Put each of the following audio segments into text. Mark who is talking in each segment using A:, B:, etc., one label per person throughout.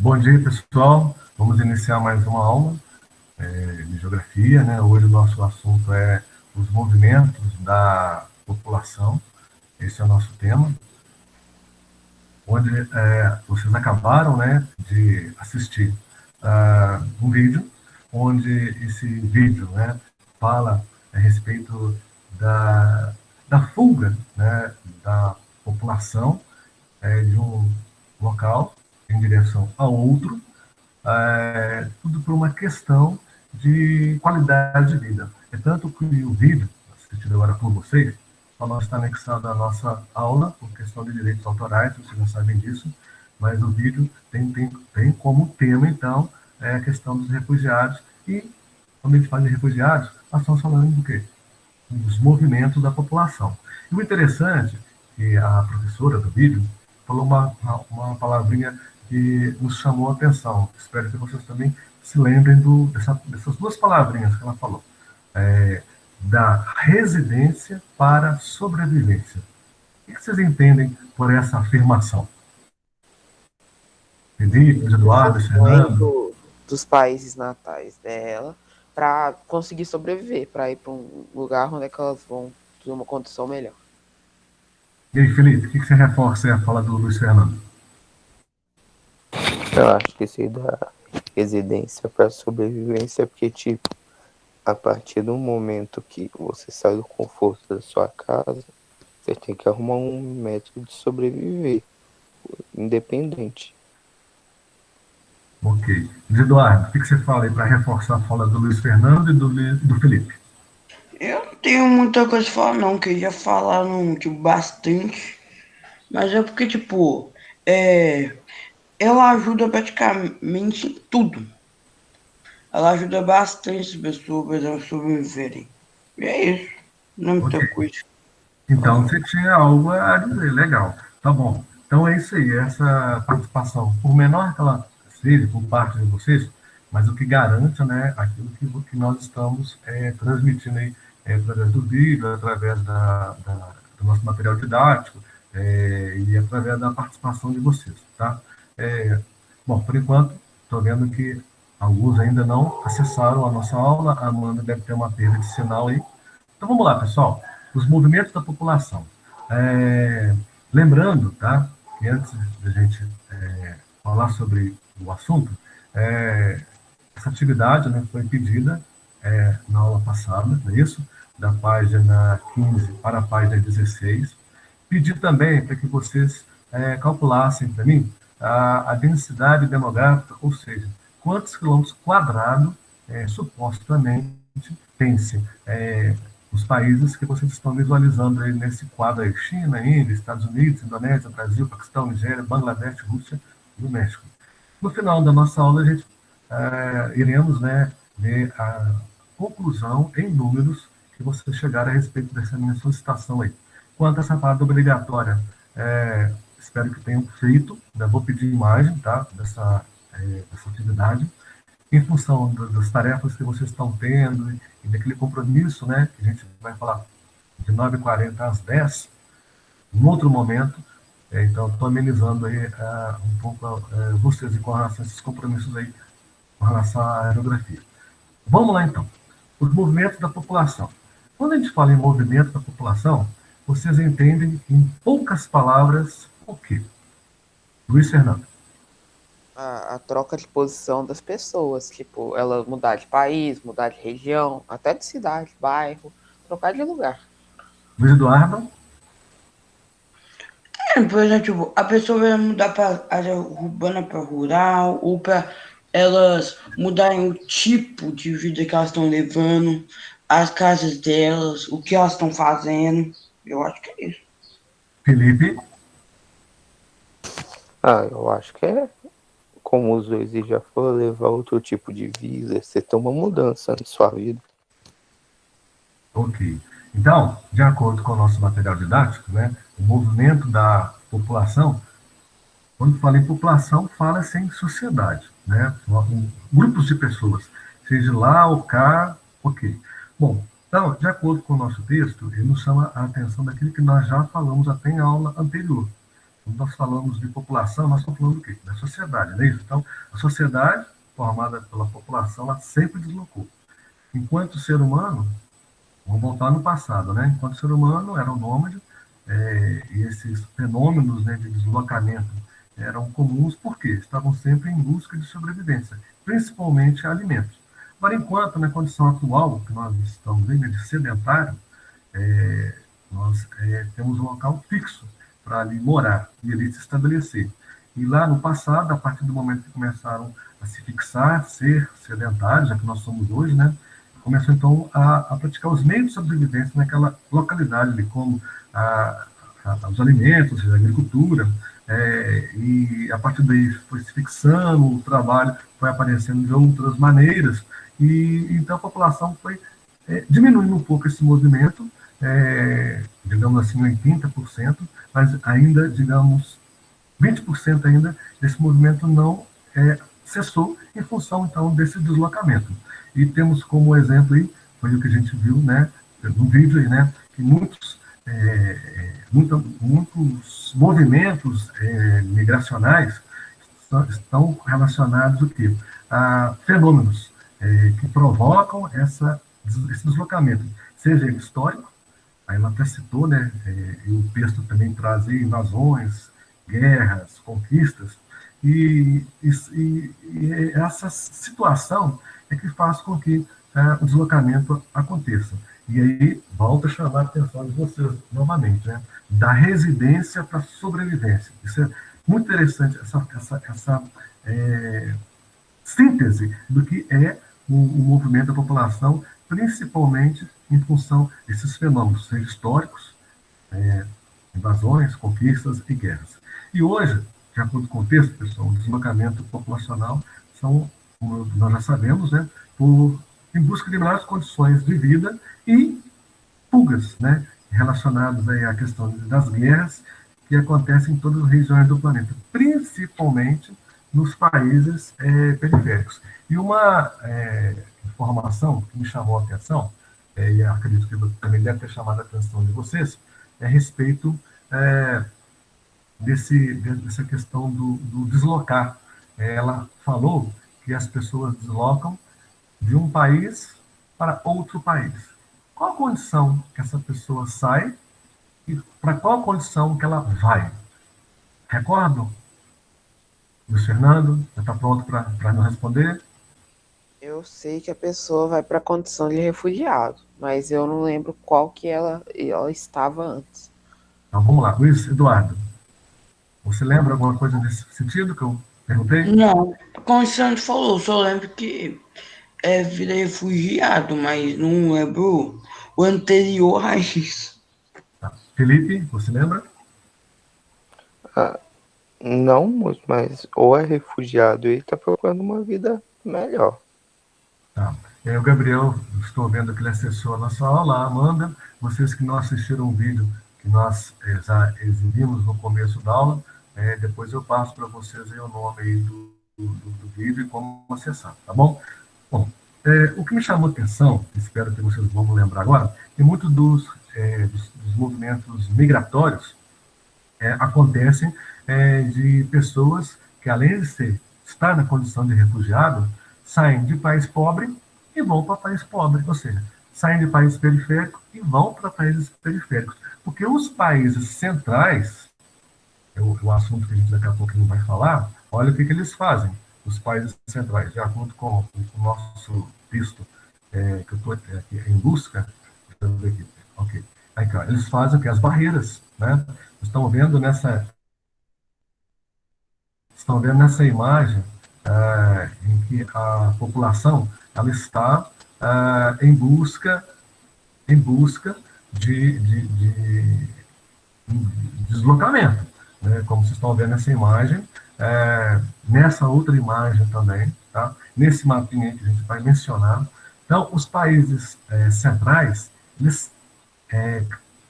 A: Bom dia, pessoal. Vamos iniciar mais uma aula de geografia, né? Hoje o nosso assunto é os movimentos da população. Esse é o nosso tema, onde vocês acabaram, né, de assistir um vídeo, onde esse vídeo, né, fala a respeito da fuga, né, da população de um local em direção a outro, tudo por uma questão de qualidade de vida. É tanto que o vídeo, assistido agora por vocês, só não está anexado à nossa aula, por questão de direitos autorais, vocês não sabem disso, mas o vídeo tem como tema, então, a questão dos refugiados. E, quando a gente fala de refugiados, nós estamos falando do quê? Dos movimentos da população. E o interessante é que a professora do vídeo falou uma palavrinha que nos chamou a atenção. Espero que vocês também se lembrem dessas duas palavrinhas que ela falou. Da residência para a sobrevivência. O que vocês entendem por essa afirmação? Felipe, Eduardo,
B: Pessoas
A: Fernando?
B: dos países natais dela para conseguir sobreviver, para ir para um lugar onde é que elas vão ter uma condição melhor.
A: E aí, Felipe, o que você reforça aí a fala do Luiz Fernando?
C: Eu acho que isso da residência para sobrevivência é porque, tipo, a partir do momento que você sai do conforto da sua casa, você tem que arrumar um método de sobreviver, independente.
A: Ok. Eduardo, o que você fala aí para reforçar a fala do Luiz Fernando e do Felipe?
D: Eu não tenho muita coisa pra falar, não, que já falaram tipo, bastante. Mas é porque, tipo, ela ajuda praticamente em tudo. Ela ajuda bastante as pessoas a sobreviverem. E é isso. Não é muita coisa.
A: Então, você tinha algo a dizer, legal. Tá bom. Então é isso aí, essa participação, por menor que ela seja, por parte de vocês, mas o que garante, né, aquilo que nós estamos transmitindo aí, através do vídeo, através do nosso material didático, e através da participação de vocês, tá? Bom, por enquanto, estou vendo que alguns ainda não acessaram a nossa aula, a Amanda deve ter uma perda de sinal aí. Então vamos lá, pessoal. Os movimentos da população. Lembrando, tá, que antes de a gente falar sobre o assunto, essa atividade, né, foi pedida na aula passada, não é isso? Da página 15 para a página 16. Pedi também para que vocês calculassem para mim a densidade demográfica, ou seja, quantos quilômetros quadrados supostamente tem-se os países que vocês estão visualizando aí nesse quadro aí: China, Índia, Estados Unidos, Indonésia, Brasil, Paquistão, Nigéria, Bangladesh, Rússia e o México. No final da nossa aula, a gente iremos, né, ver a conclusão em números que vocês chegaram a respeito dessa minha solicitação aí. Quanto a essa parte obrigatória, espero que tenham feito, ainda vou pedir imagem, tá, dessa atividade, em função das tarefas que vocês estão tendo e daquele compromisso, né, que a gente vai falar de 9h40 às 10, em outro momento. Então, estou amenizando aí um pouco vocês com relação a esses compromissos aí, com relação à geografia. Vamos lá, então. Os movimentos da população. Quando a gente fala em movimento da população, vocês entendem, em poucas palavras, o quê? Luiz Fernando.
B: A troca de posição das pessoas, tipo, ela mudar de país, mudar de região, até de cidade, bairro, trocar de lugar.
A: Luiz Eduardo.
D: Por exemplo, tipo, a pessoa vai mudar para área urbana para rural, ou para elas mudarem o tipo de vida que elas estão levando, as casas delas, o que elas estão fazendo. Eu acho que é isso.
A: Felipe.
C: Eu acho que como os dois já foram, levar outro tipo de vida, você tem uma mudança na sua vida.
A: Ok. Então, de acordo com o nosso material didático, né, o movimento da população, quando fala em população, fala-se em sociedade, né, grupos de pessoas, seja lá ou cá, ok. Bom, então, de acordo com o nosso texto, ele nos chama a atenção daquilo que nós já falamos até em aula anterior. quando nós falamos de população, nós estamos falando do quê? Da sociedade, não é isso? Então, a sociedade formada pela população, ela sempre deslocou. Enquanto ser humano, vamos voltar no passado, né? Enquanto ser humano era um nômade, e esses fenômenos, né, de deslocamento eram comuns porque estavam sempre em busca de sobrevivência, principalmente alimentos. Agora, enquanto na condição atual que nós estamos aí, né, de sedentário, nós temos um local fixo para ali morar e ali se estabelecer. E lá no passado, a partir do momento que começaram a se fixar, ser sedentários, já que nós somos hoje, né, começou então a praticar os meios de sobrevivência naquela localidade ali, como os alimentos, a agricultura, e a partir daí foi se fixando, o trabalho foi aparecendo de outras maneiras, e então a população foi diminuindo um pouco esse movimento, digamos assim, 80%, mas ainda, digamos, 20% ainda desse movimento não cessou em função, então, desse deslocamento. E temos como exemplo aí, foi o que a gente viu, né, no vídeo aí, né, que muitos movimentos migracionais estão relacionados o quê? A fenômenos que provocam esse deslocamento, seja ele histórico, aí ela até citou, né, e o texto também traz aí invasões, guerras, conquistas, e essa situação é que faz com que o deslocamento aconteça. E aí, volto a chamar a atenção de vocês novamente, né, da residência para a sobrevivência. Isso é muito interessante, essa síntese do que é o movimento da população, principalmente em função desses fenômenos, seja históricos, invasões, conquistas e guerras. E hoje, de acordo com o texto, pessoal, o deslocamento populacional são, como nós já sabemos, né, em busca de melhores condições de vida e fugas, né, relacionadas aí à questão das guerras que acontecem em todas as regiões do planeta, principalmente nos países periféricos. E uma informação que me chamou a atenção, e acredito que também deve ter chamado a atenção de vocês, é a respeito dessa questão do deslocar. Ela falou que as pessoas deslocam de um país para outro país. Qual a condição que essa pessoa sai e para qual condição que ela vai? Recordam? Luiz Fernando, já está pronto para nos responder?
B: Eu sei que a pessoa vai para a condição de refugiado, mas eu não lembro qual que ela estava antes.
A: Então vamos lá, Luiz Eduardo. Você lembra alguma coisa nesse sentido que eu perguntei?
D: Não, como o Sandro falou, só lembro que virei refugiado, mas não lembro o anterior a isso.
A: Tá. Felipe, você lembra?
C: Não, moço, mas ou é refugiado e está procurando uma vida melhor.
A: Tá. O Gabriel, estou vendo que ele acessou a nossa aula. A Amanda, vocês que não assistiram o vídeo que nós já exibimos no começo da aula, depois eu passo para vocês aí o nome aí do vídeo e como acessar, tá bom? Bom, o que me chamou a atenção, espero que vocês vão lembrar agora, que muitos dos movimentos migratórios acontecem de pessoas que, além de estar na condição de refugiado, saem de país pobre e vão para país pobre, ou seja, saem de país periférico e vão para países periféricos. Porque os países centrais, o assunto que a gente daqui a pouquinho vai falar, olha o que eles fazem, os países centrais, de acordo com o nosso texto, que eu estou aqui em busca, ok. Aí, cara, eles fazem as barreiras, né? Estão vendo nessa imagem em que a população ela está em busca de deslocamento, né? Como vocês estão vendo nessa imagem, nessa outra imagem também, tá? Nesse mapinha aí que a gente vai mencionar. Então, os países centrais, eles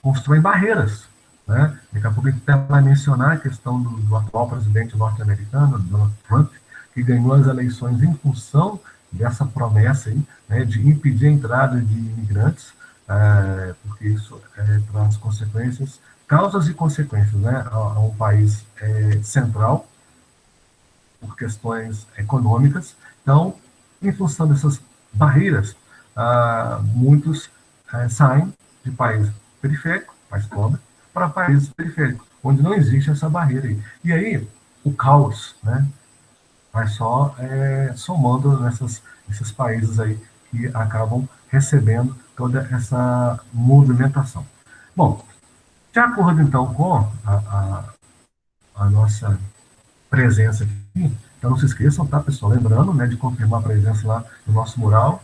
A: constroem barreiras, né? Daqui a pouco a gente vai mencionar a questão do atual presidente norte-americano, Donald Trump, que ganhou as eleições em função dessa promessa aí, né, de impedir a entrada de imigrantes, porque isso traz consequências causas e consequências, né, a um país central, por questões econômicas. Então, em função dessas barreiras, muitos saem de país periférico, país pobre, para países periféricos, onde não existe essa barreira aí. E aí, o caos, né, vai só somando nesses países aí que acabam recebendo toda essa movimentação. Bom, de acordo então com a nossa presença aqui, então não se esqueçam, tá, pessoal? Lembrando, né, de confirmar a presença lá no nosso mural.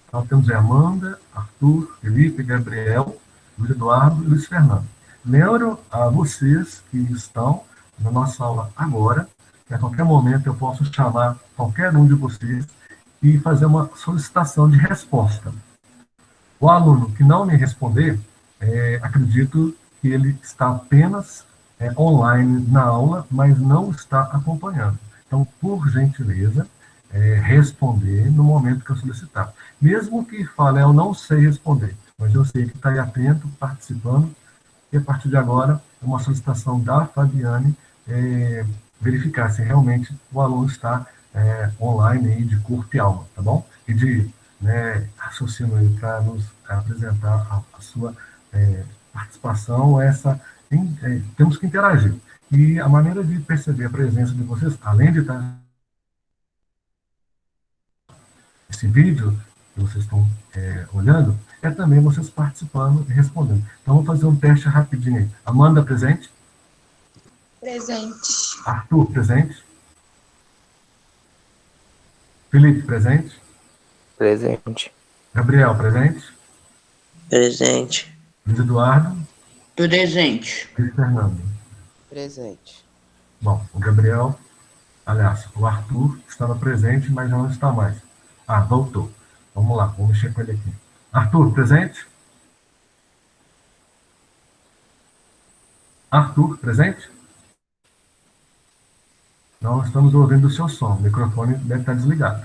A: Então temos Amanda, Arthur, Felipe, Gabriel, Luiz Eduardo e Luiz Fernando. Lembro a vocês que estão na nossa aula agora, que a qualquer momento eu posso chamar qualquer um de vocês e fazer uma solicitação de resposta. O aluno que não me responder, acredito que ele está apenas online na aula, mas não está acompanhando. Então, por gentileza, responder no momento que eu solicitar. Mesmo que fale, eu não sei responder, mas eu sei que está aí atento, participando, e a partir de agora, é uma solicitação da Fabiane verificar se realmente o aluno está online aí de corpo e alma, tá bom? E de raciocínio aí para nos apresentar a sua participação, temos que interagir. E a maneira de perceber a presença de vocês, além de estar esse vídeo que vocês estão olhando, é também vocês participando e respondendo. Então, vamos fazer um teste rapidinho aí. Amanda, presente?
E: Presente.
A: Arthur, presente? Felipe, presente?
C: Presente.
A: Gabriel, presente?
F: Presente.
A: Luiz Eduardo?
D: Presente.
A: E Fernando?
B: Presente.
A: Bom, o Gabriel, aliás, o Arthur estava presente, mas já não está mais. Voltou. Vamos lá, vamos mexer com ele aqui. Arthur, presente? Arthur, presente? Não estamos ouvindo o seu som. O microfone deve estar desligado.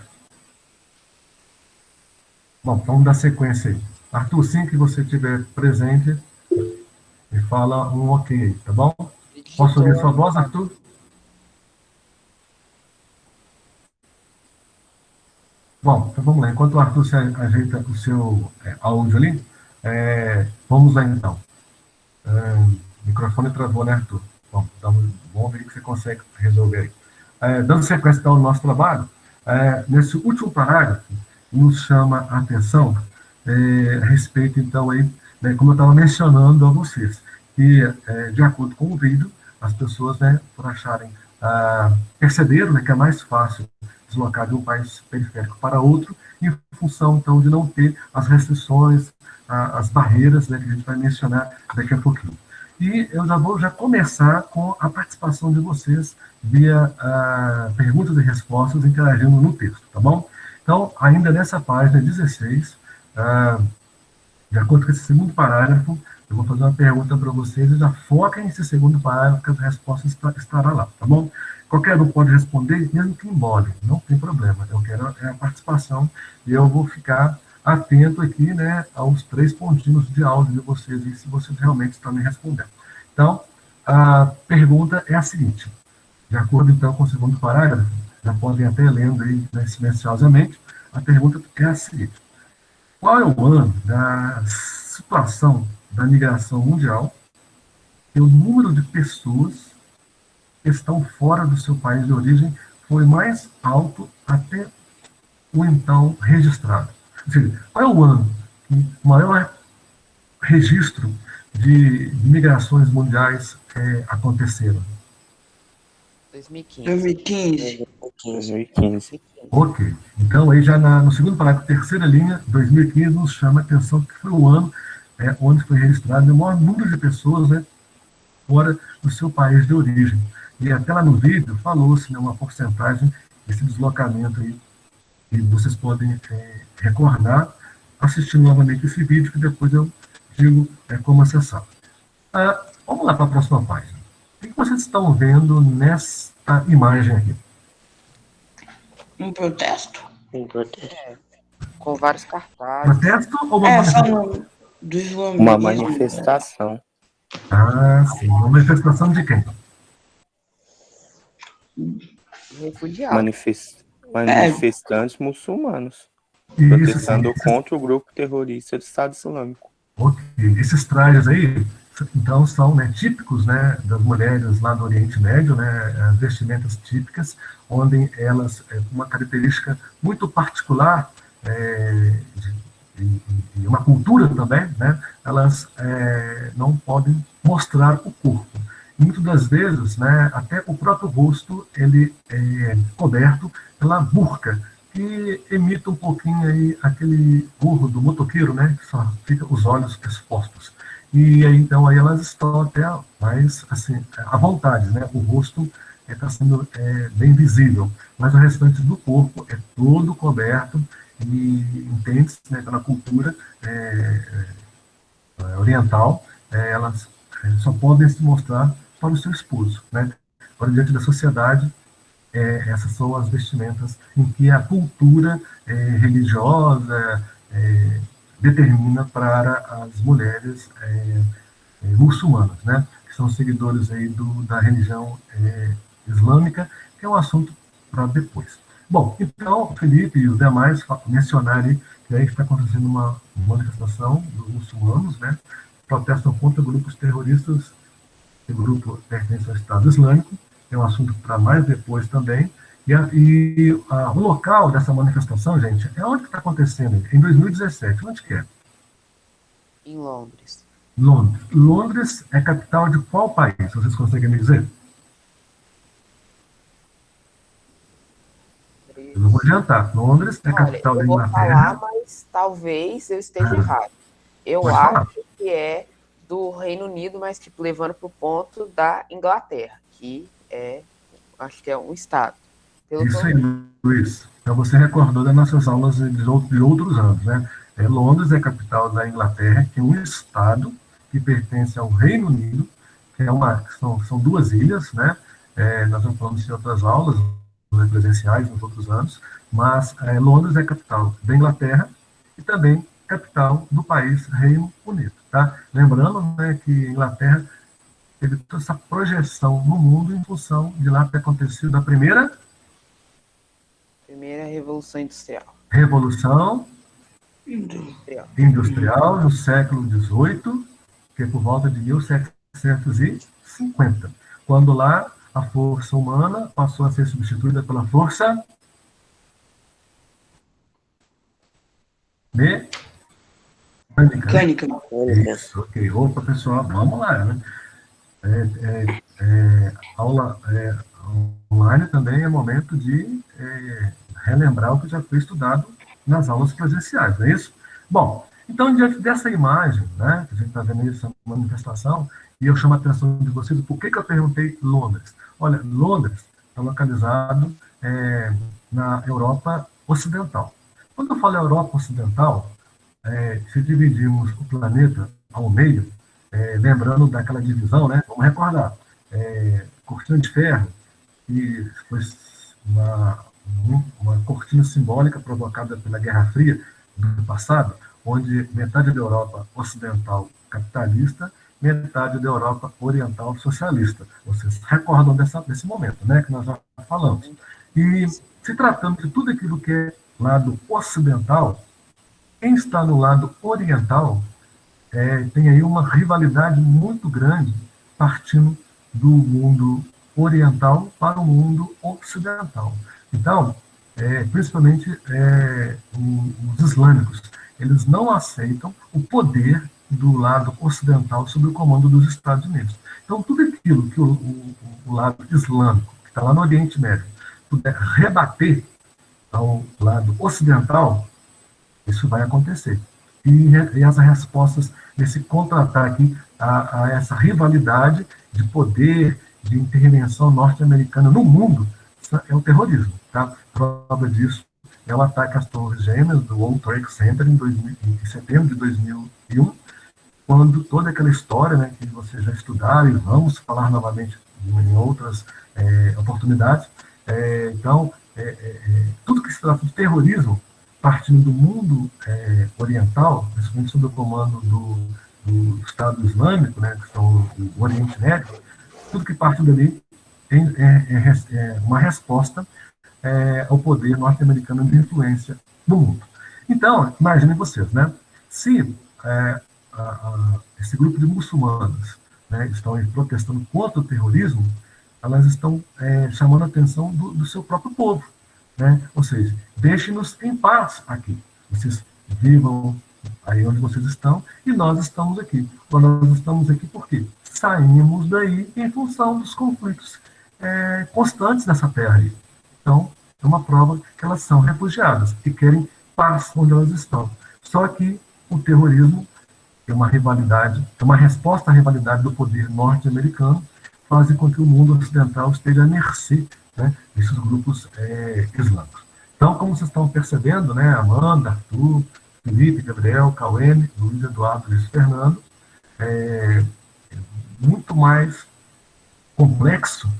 A: Bom, vamos dar sequência aí. Arthur, assim que você estiver presente, me fala um ok aí, tá bom? Posso ouvir sua voz, Arthur? Bom, então vamos lá. Enquanto o Arthur se ajeita o seu áudio ali, vamos lá então. O microfone travou, né, Arthur? Bom, então vamos ver o que você consegue resolver aí. Dando sequência ao nosso trabalho, nesse último parágrafo, nos chama a atenção a respeito, então, aí, né, como eu estava mencionando a vocês, que, de acordo com o vídeo, as pessoas, né, por acharem, perceberam, né, que é mais fácil deslocar de um país periférico para outro, em função, então, de não ter as restrições, as barreiras, né, que a gente vai mencionar daqui a pouquinho. E eu já vou começar com a participação de vocês via perguntas e respostas interagindo no texto, tá bom? Então, ainda nessa página 16, de acordo com esse segundo parágrafo, eu vou fazer uma pergunta para vocês e já foquem nesse segundo parágrafo que a resposta estará lá, tá bom? Qualquer um pode responder, mesmo que embole, não tem problema. Eu quero a participação e eu vou ficar atento aqui, né, aos 3 pontinhos de áudio de vocês e se vocês realmente estão me respondendo. Então, a pergunta é a seguinte, de acordo então com o segundo parágrafo, já podem até lendo aí, né, silenciosamente, a pergunta é a seguinte: qual é o ano da situação da migração mundial e o número de pessoas que estão fora do seu país de origem foi mais alto até o então registrado? Ou seja, qual é o ano que o maior registro de migrações mundiais aconteceram?
B: 2015.
D: 2015.
C: 2015.
A: Ok. Então, aí já no segundo parágrafo, terceira linha, 2015, nos chama a atenção que foi o ano onde foi registrado o maior número de pessoas, né, fora do seu país de origem. E até lá no vídeo falou-se, né, uma porcentagem desse deslocamento aí, e vocês podem recordar assistindo novamente esse vídeo, que depois eu digo como acessar. Vamos lá para a próxima página. O que vocês estão vendo nesta imagem aqui?
D: Um protesto?
F: Um protesto.
B: Com vários cartazes.
A: Protesto ou uma manifestação?
D: Falando do
C: Uma
D: islamismo.
C: manifestação.
A: Ah, sim. Uma manifestação de quem?
B: Refugiado.
C: Manifestantes muçulmanos
A: Isso, sim.
C: protestando contra o grupo terrorista do Estado Islâmico.
A: Ok. Esses trajes aí, então, são, né, típicos, né, das mulheres lá do Oriente Médio, né, as vestimentas típicas, onde elas, uma característica muito particular, e uma cultura também, né, elas não podem mostrar o corpo. E muitas das vezes, né, até o próprio rosto, ele é coberto pela burca, que imita um pouquinho aí aquele gorro do motoqueiro, né, que só fica os olhos expostos. E aí, então, aí elas estão até mais, assim, à vontade, né, o rosto está sendo bem visível, mas o restante do corpo é todo coberto e entende-se, né, pela cultura oriental, elas só podem se mostrar para o seu esposo, né? Para diante da sociedade, essas são as vestimentas em que a cultura religiosa determina para as mulheres muçulmanas, né? Que são seguidores aí da religião islâmica, que é um assunto para depois. Bom, então, o Felipe e os demais mencionarem que aí está acontecendo uma manifestação dos muçulmanos, né? Protestam contra grupos terroristas. O grupo pertence ao Estado Islâmico, é um assunto para mais depois também. O local dessa manifestação, gente, é onde que está acontecendo? Em 2017, onde que é?
B: Em Londres.
A: Londres. Londres é capital de qual país? Vocês conseguem me dizer? Eu não vou adiantar. Londres é capital da
B: eu vou
A: Inglaterra.
B: falar, mas talvez eu esteja errado. Eu
A: Pode falar.
B: acho que é do Reino Unido, mas tipo, levando para o ponto da Inglaterra, que acho que é um estado.
A: Isso aí, Luiz. Então você recordou das nossas aulas de outros anos, né? Londres é capital da Inglaterra, que é um estado que pertence ao Reino Unido, que são duas ilhas, né? Nós já falamos em outras aulas, presenciais nos outros anos, mas Londres é capital da Inglaterra e também capital do país Reino Unido, tá? Lembrando, né, que a Inglaterra teve toda essa projeção no mundo em função de lá ter acontecido a primeira
B: Revolução Industrial.
A: Revolução Industrial no século XVIII, que é por volta de 1750, quando lá a força humana passou a ser substituída pela força mecânica. Isso, ok. Opa, pessoal, vamos lá, né? Aula online também é momento de relembrar o que já foi estudado nas aulas presenciais, não é isso? Bom, então, diante dessa imagem, né, que a gente está vendo essa manifestação, e eu chamo a atenção de vocês, por que eu perguntei Londres? Olha, Londres está localizado na Europa Ocidental. Quando eu falo Europa Ocidental, se dividimos o planeta ao meio, lembrando daquela divisão, né, vamos recordar, cortina de ferro, que foi uma cortina simbólica provocada pela Guerra Fria do passado, onde metade da Europa ocidental capitalista, metade da Europa oriental socialista. Vocês recordam desse momento, né, que nós já falamos. E se tratando de tudo aquilo que é lado ocidental, quem está no lado oriental tem aí uma rivalidade muito grande partindo do mundo oriental para o mundo ocidental. Então, principalmente os islâmicos, eles não aceitam o poder do lado ocidental sob o comando dos Estados Unidos. Então, tudo aquilo que o lado islâmico, que está lá no Oriente Médio, puder rebater ao lado ocidental, isso vai acontecer. E as respostas desse contra-ataque a essa rivalidade de poder, de intervenção norte-americana no mundo, é o terrorismo. Tá? Prova disso é o ataque às Torres Gêmeas do World Trade Center em setembro de 2001, quando toda aquela história, né, que vocês já estudaram, e vamos falar novamente em outras oportunidades. Então, tudo que se trata de terrorismo, partindo do mundo oriental, principalmente sob o comando do Estado Islâmico, né, que são o Oriente Médio, tudo que parte dali é uma resposta ao poder norte-americano de influência no mundo. Então, imaginem vocês, né? Se esse grupo de muçulmanos, né, estão aí protestando contra o terrorismo, elas estão chamando a atenção do seu próprio povo, né? Ou seja, deixem-nos em paz aqui. Vocês vivam aí onde vocês estão e nós estamos aqui. Nós estamos aqui porque saímos daí em função dos conflitos constantes nessa terra aí. Então, é uma prova que elas são refugiadas e querem paz onde elas estão. Só que o terrorismo é uma rivalidade, é uma resposta à rivalidade do poder norte-americano, fazem com que o mundo ocidental esteja à mercê, né, desses grupos islâmicos. Então, como vocês estão percebendo, né, Amanda, Arthur, Felipe, Gabriel, Cauene, Luiz Eduardo, Luiz Fernando, muito mais complexo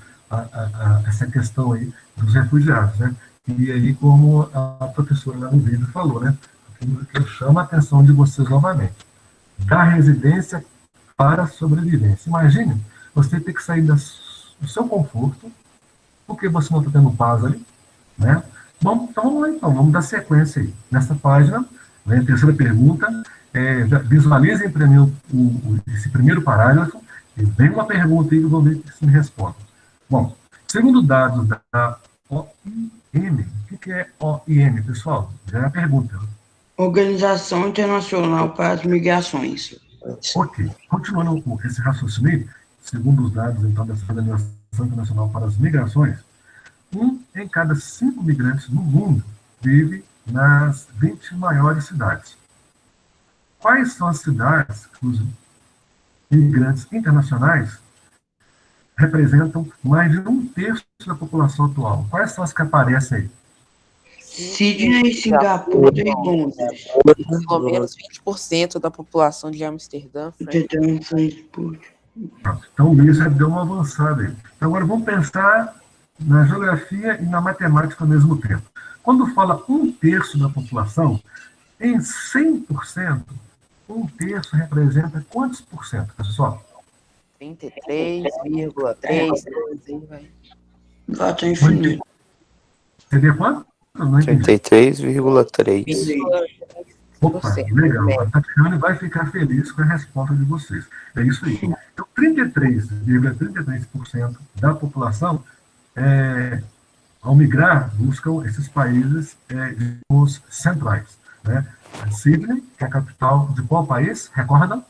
A: essa questão aí dos refugiados, né? E aí, como a professora lá no vídeo falou, né? Que eu chamo a atenção de vocês novamente. Da residência para a sobrevivência. Imagine você ter que sair do seu conforto, porque você não está tendo paz ali, né? Bom, então vamos lá, então, vamos dar sequência aí. Nessa página, né, a terceira pergunta, visualizem para mim esse primeiro parágrafo, e vem uma pergunta aí que eu vou ver se me responde. Bom, segundo dados da OIM, o que é OIM, pessoal? Já é a pergunta.
D: Organização Internacional para as Migrações.
A: Ok, continuando com esse raciocínio, segundo os dados, então, dessa Organização Internacional para as Migrações, 1 em cada 5 migrantes no mundo vive nas 20 maiores cidades. Quais são as cidades que os imigrantes internacionais representam mais de 1/3 da população atual? Quais são as que aparecem aí?
D: Sydney, Singapura e Londres.
B: Pelo menos 20% da população de Amsterdã.
A: Então, o Luiz já deu uma avançada aí. Então, agora vamos pensar na geografia e na matemática ao mesmo tempo. Quando fala 1/3 da população, em 100%, 1/3 representa quantos por cento, pessoal?
B: 33,3.
D: Vai infinito.
A: Seria quanto?
C: 33,3.
A: Opa, legal. A Tatiana vai ficar feliz com a resposta de vocês. É isso aí. Então, 33,33% da população, ao migrar, buscam esses países os centrais, né? Sydney, que é a capital de qual país? Recorda?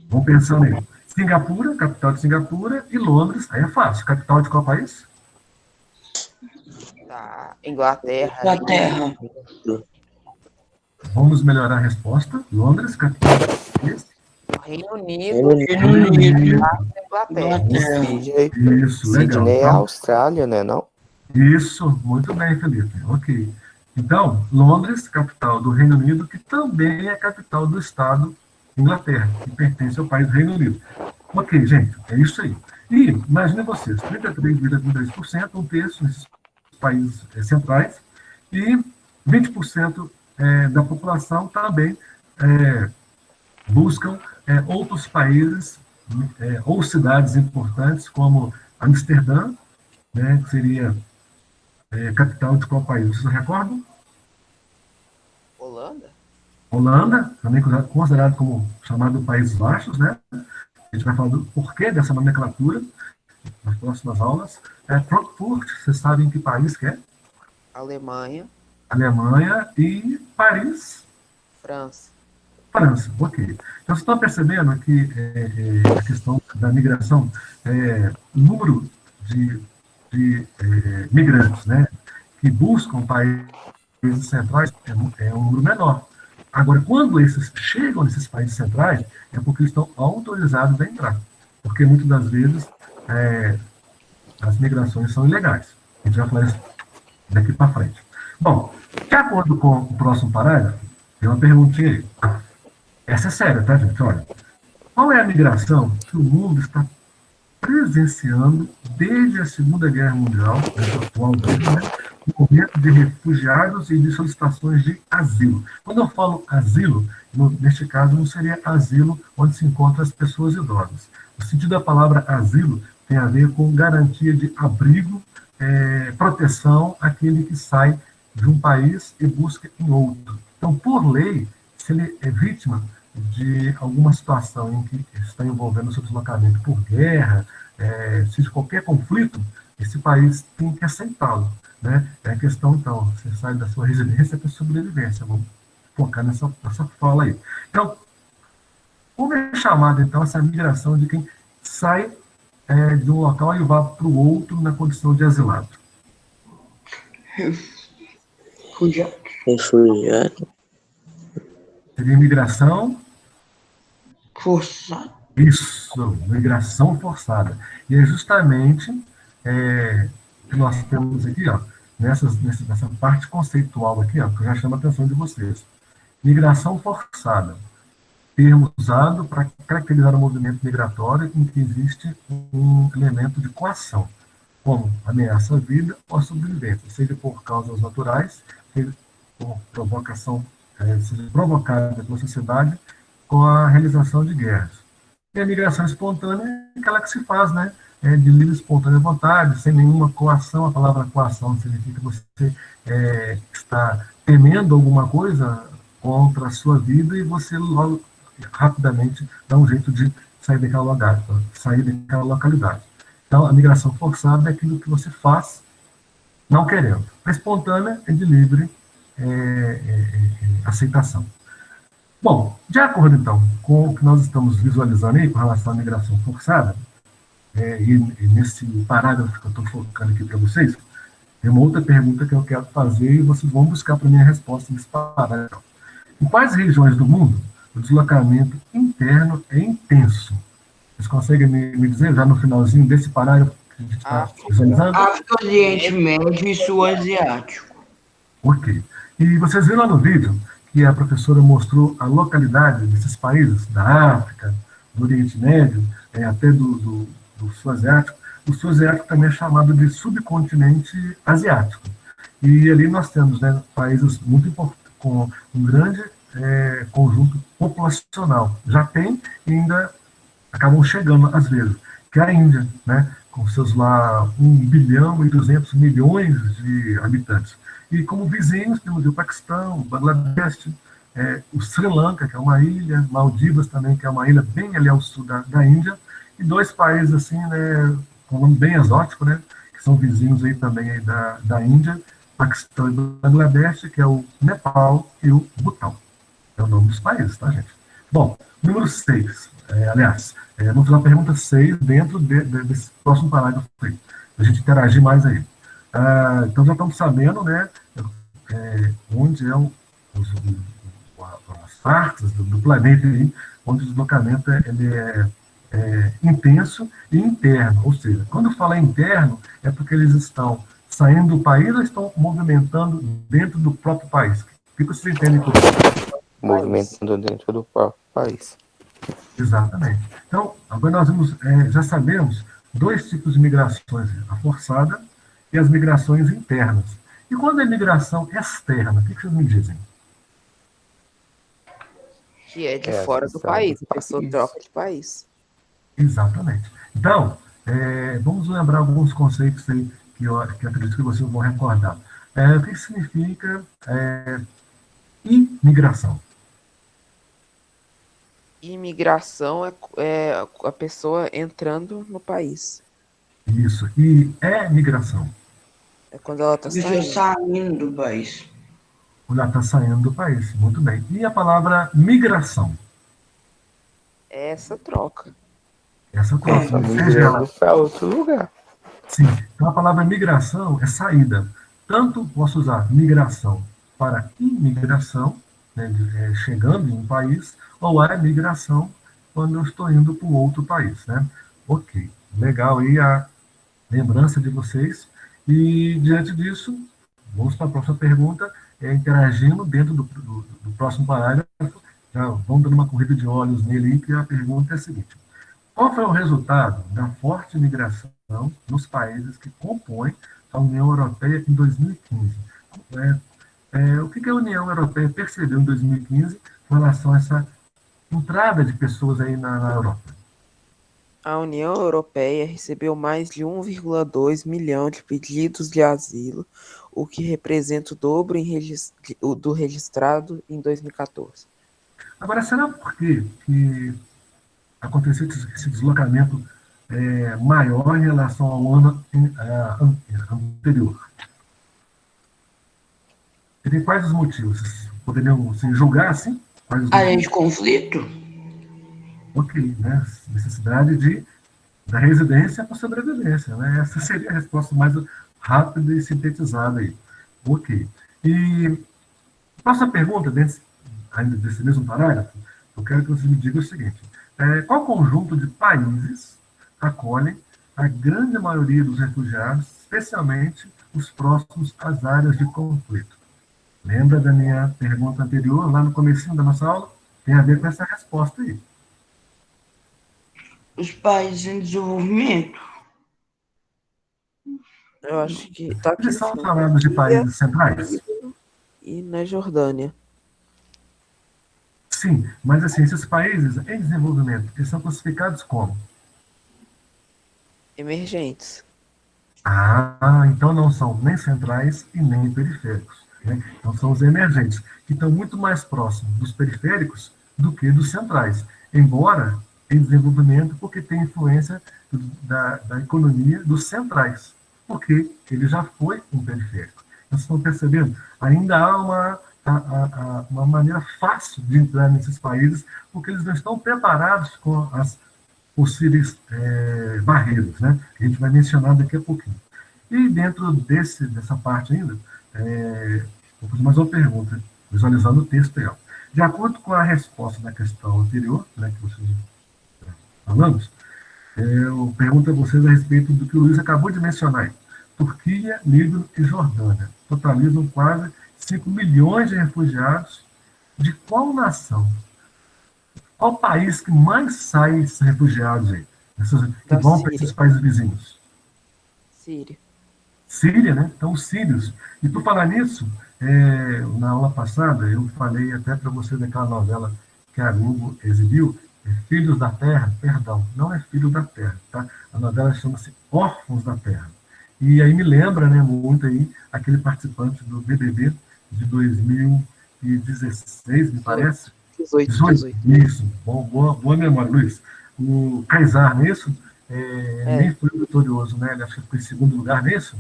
A: Vamos pensando aí. Singapura, capital de Singapura, e Londres, aí é fácil. Capital de qual país?
B: Da Inglaterra.
D: Inglaterra.
A: Vamos melhorar a resposta. Londres, capital do país?
B: Reino Unido. Inglaterra.
A: Isso, legal.
C: Sydney é a Austrália, né, não?
A: Isso, muito bem, Felipe. Ok. Então, Londres, capital do Reino Unido, que também é capital do Estado Inglaterra, que pertence ao país do Reino Unido. Ok, gente, é isso aí. E, imagine vocês, 33,33%, 1/3 nesses países centrais, e 20% da população também buscam outros países ou cidades importantes, como Amsterdã, né, que seria capital de qual país? Vocês recordam?
B: Holanda?
A: Holanda, também considerado como chamado Países Baixos, né? A gente vai falar do porquê dessa nomenclatura nas próximas aulas. Frankfurt, vocês sabem que país que é?
B: Alemanha.
A: Alemanha e Paris.
B: França.
A: França, ok. Então, vocês estão percebendo que a questão da migração, o número de migrantes, né, que buscam países centrais é um número menor. Agora, quando esses chegam nesses países centrais, é porque eles estão autorizados a entrar. Porque, muitas das vezes, as migrações são ilegais. A gente vai falar isso daqui para frente. Bom, de acordo com o próximo parágrafo, tem uma perguntinha aí. Essa é séria, tá, gente? Olha, qual é a migração que o mundo está presenciando desde a Segunda Guerra Mundial, atual, né, movimento de refugiados e de solicitações de asilo. Quando eu falo asilo, neste caso não seria asilo onde se encontram as pessoas idosas. O sentido da palavra asilo tem a ver com garantia de abrigo, proteção àquele que sai de um país e busca em outro. Então, por lei, se ele é vítima de alguma situação em que está envolvendo o seu deslocamento por guerra, se de qualquer conflito, esse país tem que aceitá-lo, né? É a questão, então, você sai da sua residência para sobrevivência. Vamos focar nessa fala aí. Então, como é chamada, então, essa migração de quem sai de um local e vai para o outro na condição de asilado?
D: Refugiado.
F: Refugiado.
A: Seria migração?
D: Forçado.
A: Isso, migração forçada. E é justamente que nós temos aqui, ó, nessa parte conceitual aqui, ó, que eu já chamo a atenção de vocês. Migração forçada. Termo usado para caracterizar o movimento migratório em que existe um elemento de coação, como ameaça à vida ou à sobrevivência, seja por causas naturais, seja por provocação, seja provocada pela sociedade com a realização de guerras. E a migração espontânea é aquela que se faz, né, de livre e espontânea vontade, sem nenhuma coação. A palavra coação significa que você está temendo alguma coisa contra a sua vida e você logo, rapidamente, dá um jeito de sair daquela localidade. Então, a migração forçada é aquilo que você faz não querendo. A espontânea é de livre aceitação. Bom, de acordo, então, com o que nós estamos visualizando aí com relação à migração forçada, e nesse parágrafo que eu estou focando aqui para vocês, tem uma outra pergunta que eu quero fazer e vocês vão buscar para mim a resposta nesse parágrafo. Em quais regiões do mundo o deslocamento interno é intenso? Vocês conseguem me dizer, já no finalzinho desse parágrafo que a gente está visualizando?
D: África, Oriente Médio e Sul Asiático.
A: Ok. E vocês viram lá no vídeo que a professora mostrou a localidade desses países, da África, do Oriente Médio, até do Sul Asiático. O Sul Asiático também é chamado de subcontinente asiático. E ali nós temos, né, países muito importantes, com um grande conjunto populacional. Já tem e ainda acabam chegando, às vezes, que é a Índia, né, com seus lá 1 bilhão e 200 milhões de habitantes. E como vizinhos temos o Paquistão, o Bangladesh, o Sri Lanka, que é uma ilha, Maldivas também, que é uma ilha bem ali ao sul da Índia, e dois países assim, né, com um nome bem exótico, né, que são vizinhos aí também aí da Índia, Paquistão e Bangladesh, que é o Nepal e o Butão. É o nome dos países, tá, gente? Bom, número 6, vamos fazer a pergunta 6 dentro desse próximo parágrafo aí, para a gente interagir mais aí. Então já estamos sabendo, né, onde as partes do planeta aí, onde o deslocamento ele é intenso e interno, ou seja, quando fala interno, é porque eles estão saindo do país ou estão movimentando dentro do próprio país? O que vocês entendem por isso?
C: Movimentando dentro do próprio país.
A: Exatamente. Então, agora nós já sabemos dois tipos de migrações, a forçada e as migrações internas. E quando é migração externa, o que vocês me dizem?
B: Que é de fora do país, a pessoa troca de país.
A: Exatamente. Então, vamos lembrar alguns conceitos aí que eu acredito que vocês vão recordar. O que significa imigração?
B: Imigração é a pessoa entrando no país.
A: Isso. E migração?
B: É quando ela está
D: saindo do país.
A: Quando ela está saindo do país. Muito bem. E a palavra migração?
B: É essa troca.
A: Essa troca.
C: Migrando para outro lugar.
A: Sim. Então a palavra migração é saída. Tanto posso usar migração para imigração, né, chegando em um país, ou é migração quando eu estou indo para um outro país, né? Ok. Legal aí a lembrança de vocês. E, diante disso, vamos para a próxima pergunta, interagindo dentro do próximo parágrafo, já vamos dando uma corrida de olhos nele, que a pergunta é a seguinte: qual foi o resultado da forte migração nos países que compõem à União Europeia em 2015. O que a União Europeia percebeu em 2015 com relação a essa entrada de pessoas aí na Europa?
B: A União Europeia recebeu mais de 1,2 milhão de pedidos de asilo, o que representa o dobro do registrado em 2014.
A: Agora, será por quê que aconteceu esse deslocamento maior em relação ao ano anterior? E quais os motivos? Vocês poderiam julgar assim? Quais os
D: Área
A: motivos?
D: de conflito?
A: Ok, né? Necessidade da residência para sobrevivência, né? Essa seria a resposta mais rápida e sintetizada aí. Ok. E próxima pergunta, ainda desse mesmo parágrafo, eu quero que você me diga o seguinte: qual conjunto de países acolhem a grande maioria dos refugiados, especialmente os próximos às áreas de conflito? Lembra da minha pergunta anterior, lá no comecinho da nossa aula? Tem a ver com essa resposta aí.
D: Os países em desenvolvimento?
B: Eu acho que está aqui
A: Eles
B: no
A: são
B: final.
A: chamados de países centrais?
B: E na Jordânia.
A: Sim, mas assim, esses países em desenvolvimento, eles são classificados como?
B: Emergentes.
A: Então não são nem centrais e nem periféricos, né? Então são os emergentes, que estão muito mais próximos dos periféricos do que dos centrais, embora em desenvolvimento, porque tem influência da economia dos centrais, porque ele já foi um periférico. Vocês estão percebendo? Ainda há uma maneira fácil de entrar nesses países, porque eles não estão preparados com as possíveis barreiras, né? Que a gente vai mencionar daqui a pouquinho. E dentro dessa parte ainda, vou fazer mais uma pergunta, visualizando o texto aí. De acordo com a resposta da questão anterior, né, que vocês falamos, eu pergunto a vocês a respeito do que o Luiz acabou de mencionar aí. Turquia, Líbano e Jordânia totalizam quase 5 milhões de refugiados. De qual nação? Qual país que mais sai esses refugiados aí? Que vão para esses países vizinhos?
B: Síria.
A: Síria, né? Então, os sírios. E por falar nisso, na aula passada, eu falei até para você daquela novela que a Globo exibiu, Filhos da Terra, perdão, não é Filho da Terra, tá? A novela chama-se Órfãos da Terra. E aí me lembra, né, muito aí, aquele participante do BBB de 2016, me parece. 18. Isso, boa memória, Luiz. O Kaysar, não é isso? Nem foi o vitorioso, né? Ele acho que foi em segundo lugar nisso.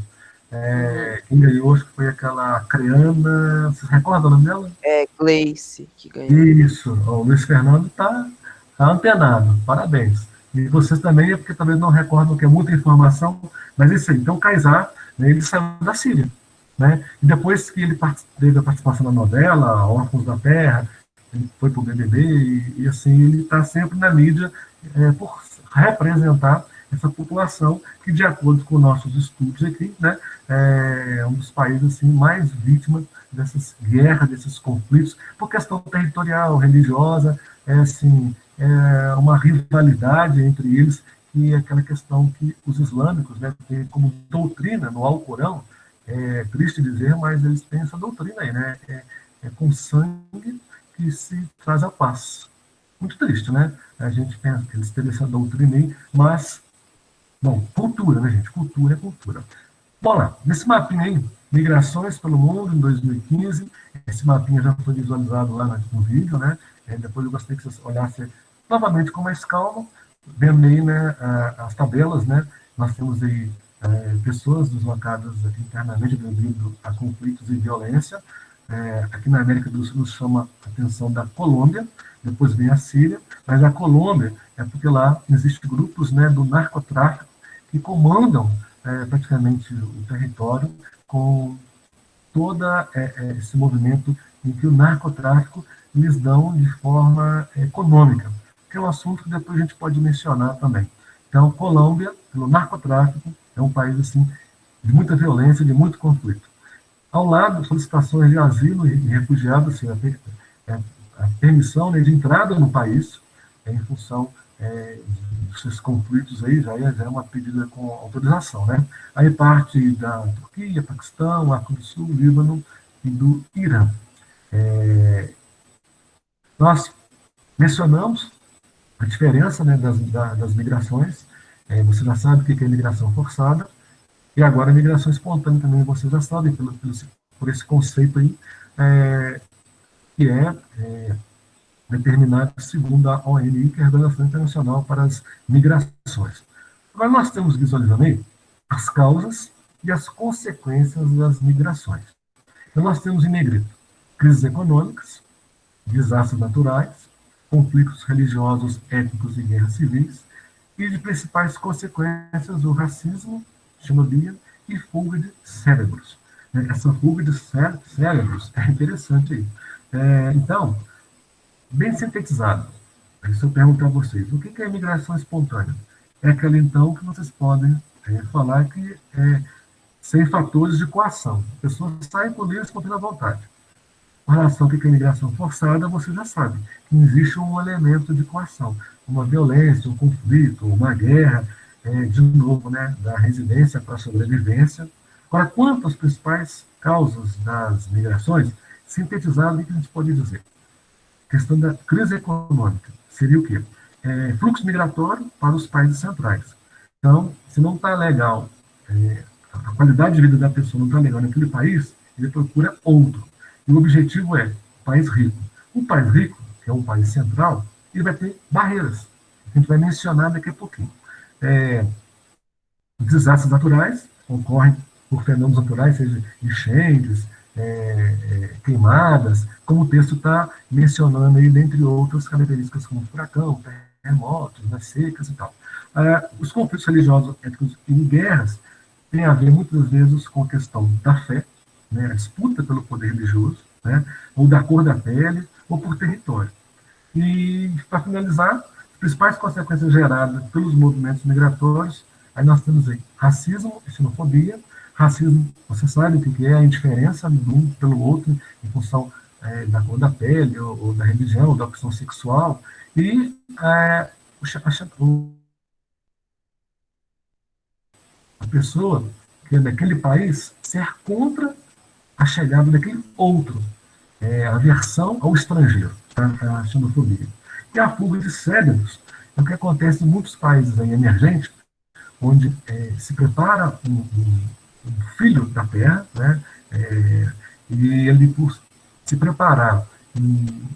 A: Quem ganhou, acho que foi aquela Creana. Vocês recordam o nome dela?
B: Gleice, que ganhou.
A: Isso, o Luiz Fernando está antenado, parabéns. E vocês também, porque talvez não recordam que é muita informação, mas isso aí. Então, o Kaysar, né, ele saiu da Síria, né? E depois que ele teve a participação na novela, Órfãos da Terra, ele foi para o BBB e assim, ele está sempre na mídia por representar essa população que, de acordo com nossos estudos aqui, né, é um dos países assim, mais vítimas dessas guerras, desses conflitos, por questão territorial, religiosa, uma rivalidade entre eles, e aquela questão que os islâmicos, né, têm como doutrina no Alcorão, é triste dizer, mas eles têm essa doutrina aí, né, com sangue que se traz a paz. Muito triste, né? A gente pensa que eles têm essa doutrina aí, mas, bom, cultura, né, gente? Cultura é cultura. Bom, lá, nesse mapinha aí, Migrações pelo Mundo, em 2015, esse mapinha já foi visualizado lá no vídeo, né? Depois eu gostaria que vocês olhassem novamente com mais calma, vendo aí, né, as tabelas, né? Nós temos aí pessoas deslocadas internamente devido a conflitos e violência. Aqui na América do Sul nos chama a atenção da Colômbia, depois vem a Síria, mas a Colômbia é porque lá existem grupos, né, do narcotráfico que comandam praticamente o território com todo esse movimento em que o narcotráfico lhes dão de forma econômica, que é um assunto que depois a gente pode mencionar também. Então, Colômbia, pelo narcotráfico, é um país assim de muita violência, de muito conflito. Ao lado, solicitações de asilo e refugiados, assim, a permissão, né, de entrada no país, em função esses conflitos aí já é uma pedida com autorização, né? Aí parte da Turquia, Paquistão, África do Sul, Líbano e do Irã. Nós mencionamos a diferença, né, das migrações. Você já sabe o que é migração forçada, e agora a migração espontânea também você já sabe, por esse conceito aí, que é determinado segundo a ONI, que é a Organização Internacional para as Migrações. Agora nós temos visualizando aí as causas e as consequências das migrações. Então nós temos em negrito crises econômicas, desastres naturais, conflitos religiosos, étnicos e guerras civis, e de principais consequências o racismo, xenofobia e fuga de cérebros. Essa fuga de cérebros é interessante aí. Então, bem sintetizado, se eu perguntar a vocês, o que é imigração espontânea? É aquela, então, que vocês podem falar que sem fatores de coação. A pessoa sai por livre e espontânea vontade. Com relação ao que é imigração forçada, você já sabe que existe um elemento de coação, uma violência, um conflito, uma guerra, de novo, né, da residência para a sobrevivência. Agora, quanto às principais causas das migrações, sintetizado, o que a gente pode dizer? A questão da crise econômica seria o quê? Fluxo migratório para os países centrais. Então, se não está legal, a qualidade de vida da pessoa não está legal naquele país, ele procura outro. E o objetivo é país rico. Um país rico, que é um país central, ele vai ter barreiras. A gente vai mencionar daqui a pouquinho. Desastres naturais ocorrem por fenômenos naturais, seja enchentes, queimadas, como o texto está mencionando aí, dentre outras características como furacão, terremotos, né, secas e tal. Os conflitos religiosos, étnicos e guerras têm a ver muitas vezes com a questão da fé, né, a disputa pelo poder religioso, né, ou da cor da pele, ou por território. E, para finalizar, as principais consequências geradas pelos movimentos migratórios, aí nós temos aí racismo e xenofobia. Racismo, você sabe o que é a indiferença de um pelo outro em função da cor da pele, ou da religião, ou da opção sexual, e a pessoa que é daquele país ser contra a chegada daquele outro, a aversão ao estrangeiro, a xenofobia. E a fuga de cérebros é o que acontece em muitos países aí emergentes, onde se prepara um filho da terra, né, e ele, por se preparar em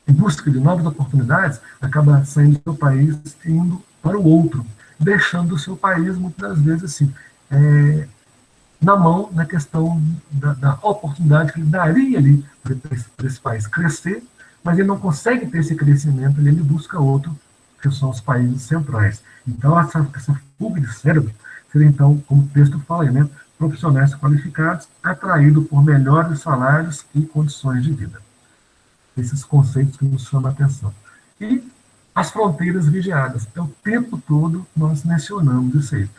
A: busca de novas oportunidades, acaba saindo do seu país e indo para o outro, deixando o seu país, muitas vezes, assim, na mão, na questão da oportunidade que ele daria ali para esse país crescer, mas ele não consegue ter esse crescimento e ele busca outro, que são os países centrais. Então, essa fuga de cérebro seria, então, como o texto fala aí, né, profissionais qualificados, atraídos por melhores salários e condições de vida. Esses conceitos que nos chamam a atenção. E as fronteiras vigiadas. O tempo todo nós mencionamos isso aí.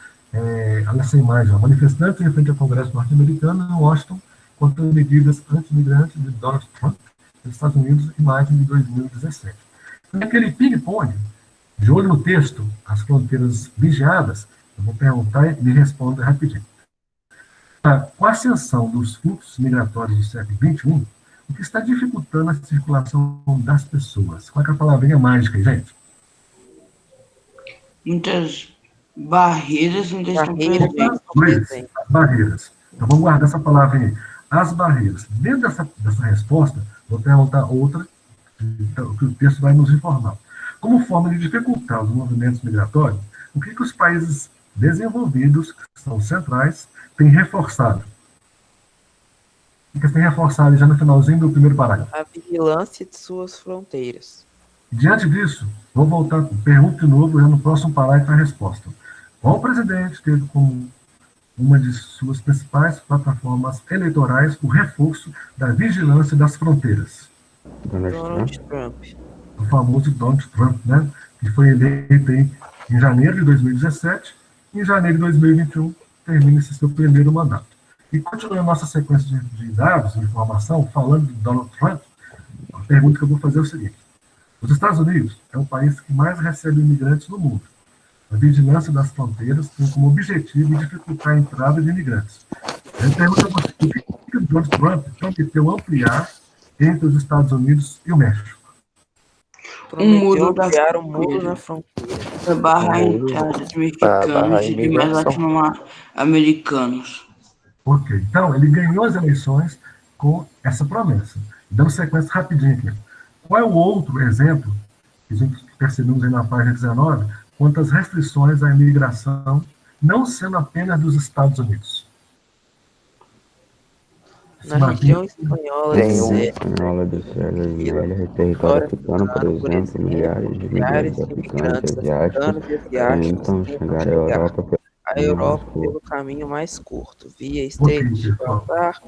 A: Olha essa imagem, ó, manifestantes em frente ao Congresso norte-americano em Washington contra medidas anti-imigrantes de Donald Trump nos Estados Unidos, imagem de 2017. Naquele ping-pong, de olho no texto, as fronteiras vigiadas, eu vou perguntar e me responda rapidinho. Com a ascensão dos fluxos migratórios do século XXI, o que está dificultando a circulação das pessoas? Qual é a palavrinha mágica aí, gente?
D: Muitas barreiras ainda estão
B: presentes.
A: As barreiras. Então vamos guardar essa palavra aí. As barreiras. Dentro dessa resposta, vou perguntar outra, que o texto vai nos informar. Como forma de dificultar os movimentos migratórios, o que os países desenvolvidos, que são centrais, têm reforçado? O que eles têm reforçado já no finalzinho do primeiro parágrafo?
B: A vigilância de suas fronteiras.
A: Diante disso, vou voltar, pergunto de novo, já no próximo parágrafo a resposta. Qual presidente teve como uma de suas principais plataformas eleitorais o reforço da vigilância das fronteiras?
B: Donald Trump.
A: O famoso Donald Trump, né? Que foi eleito aí em janeiro de 2017, e em janeiro de 2021 termina esse seu primeiro mandato. E continuando a nossa sequência de dados, de informação, falando de Donald Trump, a pergunta que eu vou fazer é o seguinte: Os Estados Unidos é o país que mais recebe imigrantes no mundo. A vigilância das fronteiras tem como objetivo dificultar a entrada de imigrantes. Ele pergunta a você, o que o Donald Trump prometeu ampliar entre os Estados Unidos e o México?
D: Um
B: Prometeu
D: muro da
B: ampliar o muro
D: fronteira
B: na fronteira.
D: para barrar a
C: Muro
D: entrada de
C: para barrar
D: mexicanos
C: a
D: e demais
C: imigração.
D: latino-americanos.
A: Ok, então ele ganhou as eleições com essa promessa. Dando sequência rapidinho aqui. Qual é o outro exemplo que a gente percebemos aí na página 19, quanto às restrições à imigração, não sendo apenas dos Estados Unidos?
B: Na região espanhola de
C: Tem um
B: Sérvia,
G: Espanhola do César
B: e
G: Velho, território
B: território
G: africano, por
B: africano, por
G: exemplo, milhares de
B: milhares
G: imigrantes
B: de
G: africanos e
B: imigrantes
G: asiáticos
B: africanos e asiáticos
G: tentam
B: tentam
G: chegar à
B: chegar
G: Europa pelo
B: à
G: caminho mais
B: Europa
G: curto.
B: pelo caminho mais curto, via
A: Ok,
B: Estreito de
A: pessoal.
B: Gibraltar.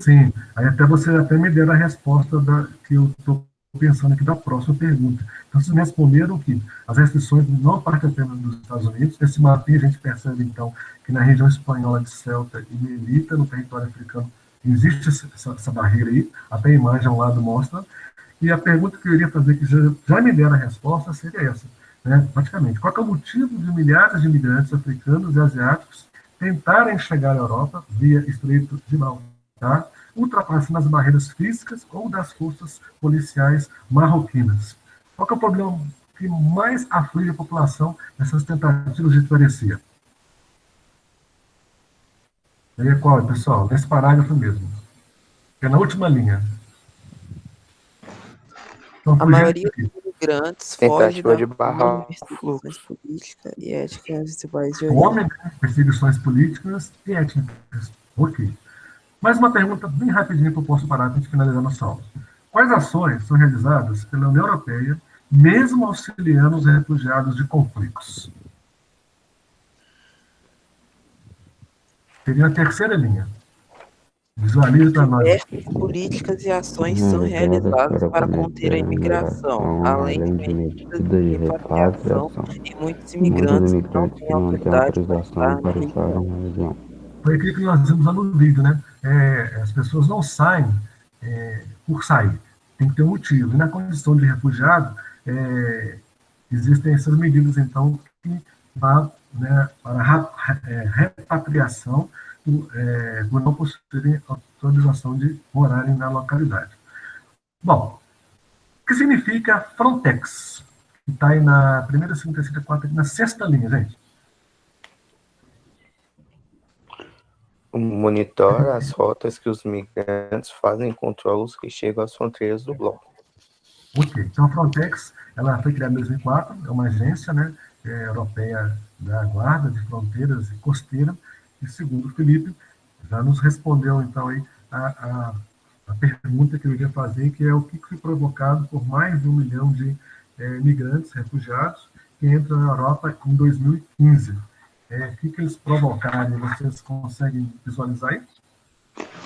A: Sim, aí até você até me deram a resposta que eu estou pensando aqui da próxima pergunta. Então, vocês me responderam que as restrições não partem apenas dos Estados Unidos. Nesse mapinha a gente percebe, então, que na região espanhola de Ceuta e Melita, no território africano, existe essa barreira aí, até a imagem ao lado mostra. E a pergunta que eu iria fazer, que já me deram a resposta, seria essa, né? Praticamente, qual é o motivo de milhares de imigrantes africanos e asiáticos tentarem chegar à Europa via Estreito de Gibraltar, ultrapassando as barreiras físicas ou das forças policiais marroquinas? Qual é o problema que mais aflige a população nessas tentativas de travessia? E aí, qual, pessoal? Nesse parágrafo mesmo. É na última linha. Então,
B: A maioria dos imigrantes foge
C: Tentativa
B: da
C: de barrar o
B: perseguições
C: fluxo.
B: políticas e étnicas de país de origem.
A: fome, né? Perseguições políticas e étnicas. Ok. Mais uma pergunta bem rapidinha que eu posso parar para a gente finalizar nossa aula. Quais ações são realizadas pela União Europeia, mesmo auxiliando os refugiados de conflitos? Seria a terceira linha. Visualize para nós.
B: Diversas políticas e ações são realizadas para conter a imigração, além de medidas de repatriação, e muitos imigrantes não têm autoridade para estar na região.
A: Foi aquilo que nós vimos lá no vídeo, né? As pessoas não saem por sair, tem que ter um motivo. E na condição de refugiado, existem essas medidas, então, que vão, né, para a repatriação por não possuírem autorização de morarem na localidade. Bom, o que significa Frontex? Que está aí na primeira, segunda, terceira, quarta, na sexta linha, gente.
C: Monitora as rotas que os migrantes fazem e controla os que chegam às fronteiras do bloco.
A: Ok, então a Frontex, ela foi criada em 2004, é uma agência, né, europeia da Guarda de Fronteiras e Costeira, e segundo o Felipe, já nos respondeu, então, aí, a pergunta que eu iria fazer, que é o que foi provocado por mais de 1 milhão de migrantes, refugiados, que entram na Europa em 2015. O que eles provocaram? Vocês conseguem visualizar isso?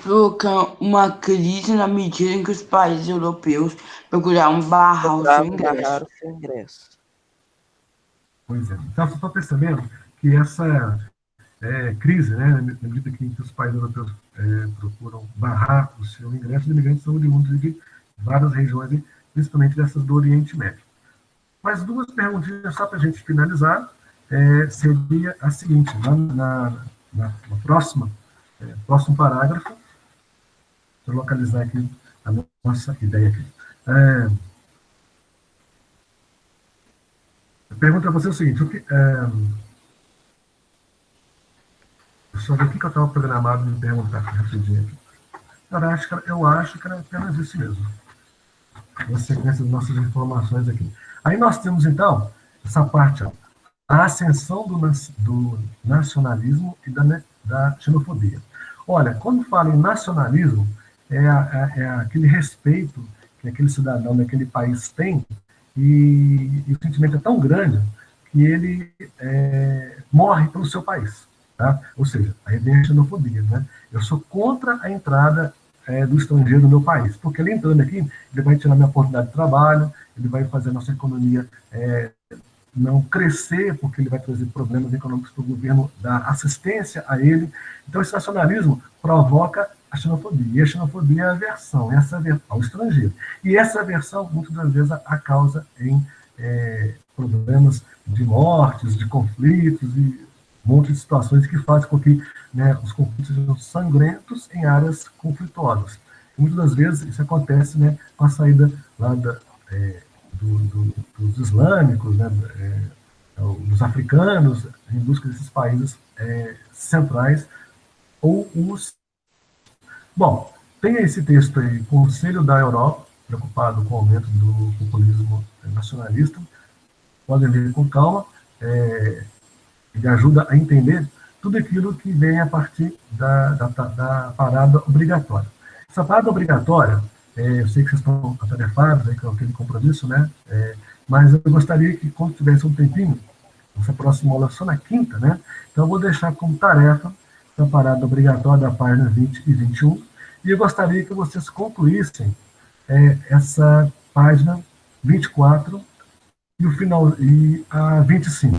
D: Provocar uma crise na medida em que os países europeus procuraram barrar o seu ingresso.
A: Pois é. Então, vocês estão percebendo que essa crise, né, na medida que os países europeus procuram barrar o seu ingresso, os imigrantes são oriundos de várias regiões, principalmente dessas do Oriente Médio. Mais duas perguntinhas só para a gente finalizar. Seria a seguinte, na próximo parágrafo, deixa eu localizar aqui a nossa ideia aqui. A pergunta para você é o seguinte, deixa eu ver o que eu estava programado de me perguntar rapidinho aqui. Eu acho que era apenas isso mesmo. Na sequência das nossas informações aqui. Aí nós temos, então, essa parte, ó, a ascensão do nacionalismo e da xenofobia. Olha, quando fala em nacionalismo, é aquele respeito que aquele cidadão daquele país tem, e o sentimento é tão grande que ele morre pelo seu país. Tá? Ou seja, aí vem a xenofobia. Né? Eu sou contra a entrada do estrangeiro no meu país, porque ele entrando aqui, ele vai tirar minha oportunidade de trabalho, ele vai fazer a nossa economia não crescer, porque ele vai trazer problemas econômicos para o governo dar assistência a ele. Então, esse nacionalismo provoca a xenofobia. E a xenofobia é a aversão, ao estrangeiro. E essa aversão, muitas das vezes, a causa em problemas de mortes, de conflitos e um monte de situações que fazem com que, né, os conflitos sejam sangrentos em áreas conflituosas. E muitas das vezes isso acontece, né, com a saída lá dos islâmicos, né, dos africanos, em busca desses países centrais, ou os... Bom, tem esse texto aí, Conselho da Europa, preocupado com o aumento do populismo nacionalista. Podem ler com calma. Ele ajuda a entender tudo aquilo que vem a partir da parada obrigatória. Essa parada obrigatória, eu sei que vocês estão atarefados aí com aquele compromisso, né? Mas eu gostaria que, quando tivesse um tempinho, essa próxima aula é só na quinta, né? Então eu vou deixar como tarefa a parada obrigatória da página 20 e 21, e eu gostaria que vocês concluíssem essa página 24 e a 25.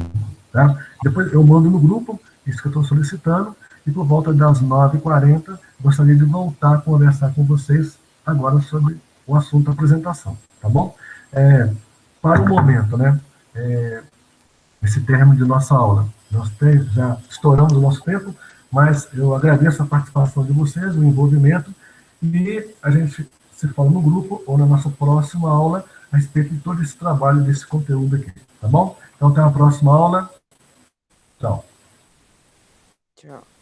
A: Tá? Depois eu mando no grupo, isso que eu estou solicitando, e por volta das 9h40, gostaria de voltar a conversar com vocês agora sobre o assunto da apresentação, tá bom? Para o momento, né, esse término de nossa aula, nós já estouramos o nosso tempo, mas eu agradeço a participação de vocês, o envolvimento, e a gente se fala no grupo ou na nossa próxima aula a respeito de todo esse trabalho, desse conteúdo aqui, tá bom? Então, até a próxima aula. Tchau.
B: Tchau.